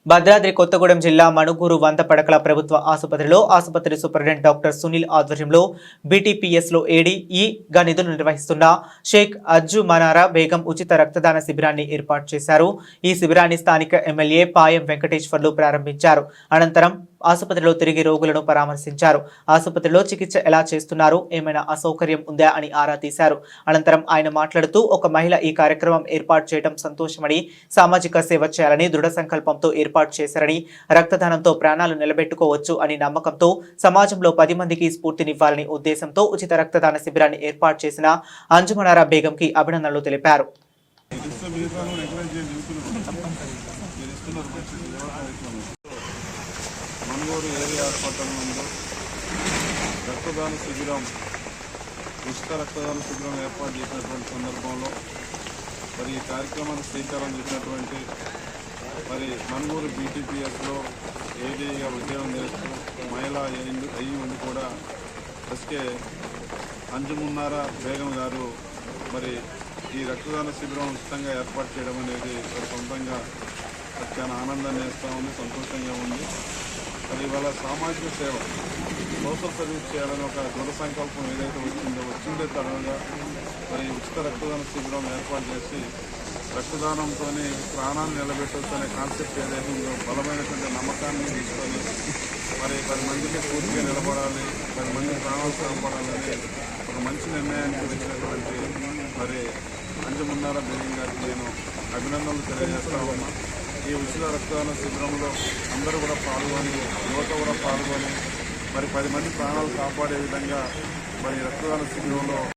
భద్రాద్రి కొత్తగూడెం జిల్లా మణుగూరు 100 పడకల ప్రభుత్వ ఆసుపత్రిలో ఆసుపత్రి సూపరింటెండెంట్ డాక్టర్ సునీల్ ఆధ్వర్యంలో బీటీపీఎస్లో ఏడీఈగా నిధులు నిర్వహిస్తున్న షేక్ అజ్జుమనారా బేగం ఉచిత రక్తదాన శిబిరాన్ని ఏర్పాటు చేశారు. ఈ శిబిరాన్ని స్థానిక ఎమ్మెల్యే పాయం వెంకటేశ్వర్లు ప్రారంభించారు. అనంతరం ఆసుపత్రిలో తిరిగి రోగులను పరామర్శించారు. ఆసుపత్రిలో చికిత్స ఎలా చేస్తున్నారు, ఏమైనా అసౌకర్యం ఉందా అని ఆరా తీశారు. అనంతరం ఆయన మాట్లాడుతూ ఒక మహిళ ఈ కార్యక్రమం ఏర్పాటు చేయడం సంతోషమని, సామాజిక సేవ చేయాలని దృఢ సంకల్పంతో ఏర్పాటు చేశారని, రక్తదానంతో ప్రాణాలు నిలబెట్టుకోవచ్చు అని నమ్మకంతో సమాజంలో 10 మందికి స్ఫూర్తినివ్వాలని ఉద్దేశంతో ఉచిత రక్తదాన శిబిరాన్ని ఏర్పాటు చేసిన అంజుమనారా బేగంకి అభినందనలు తెలిపారు. మణుగూరు ఏరియా హాస్పిటల్ నందు రక్తదాన శిబిరం ఉచిత రక్తదాన శిబిరం ఏర్పాటు చేసినటువంటి సందర్భంలో మరి ఈ కార్యక్రమాన్ని శ్రీకారం చేసినటువంటి మరి మణుగూరు బీటీపీఎస్లో ఏడీగా ఉద్యోగం చేస్తూ మహిళ అయ్యి ఉండి కూడా ఎస్కే అంజుమన్నారా బేగం గారు మరి ఈ రక్తదాన శిబిరం ఉచితంగా ఏర్పాటు చేయడం అనేది సొంతంగా చాలా ఆనందాన్ని వేస్తూ ఉంది, సంతోషంగా ఉంది. మరి ఇవాళ సామాజిక సేవ, సోషల్ సర్వీస్ చేయాలని ఒక దృఢ సంకల్పం ఏదైతే వచ్చిందే తరుణంగా మరి ఉచిత రక్తదాన శిబిరం ఏర్పాటు చేసి రక్తదానంతో ప్రాణాన్ని నిలబెట్టవచ్చు అనే కాన్సెప్ట్ ఏదైతే ఉందో బలమైనటువంటి నమ్మకాన్ని తీసుకొని మరి 10 మందికి పూర్తిగా నిలబడాలి, 10 మంది ప్రాణాలు కాపాడాలని ఒక మంచి నిర్ణయానికి వచ్చినటువంటి మరి అంజుమన్నారా బేగం గారికి నేను అభినందనలు తెలియజేస్తా ఉన్నా. ఈ ఉచిత రక్తదాన శిబిరంలో అందరూ కూడా పాల్గొని, యువత కూడా పాల్గొని మరి 10 మంది ప్రాణాలు కాపాడే విధంగా మరి రక్తదాన శిబిరంలో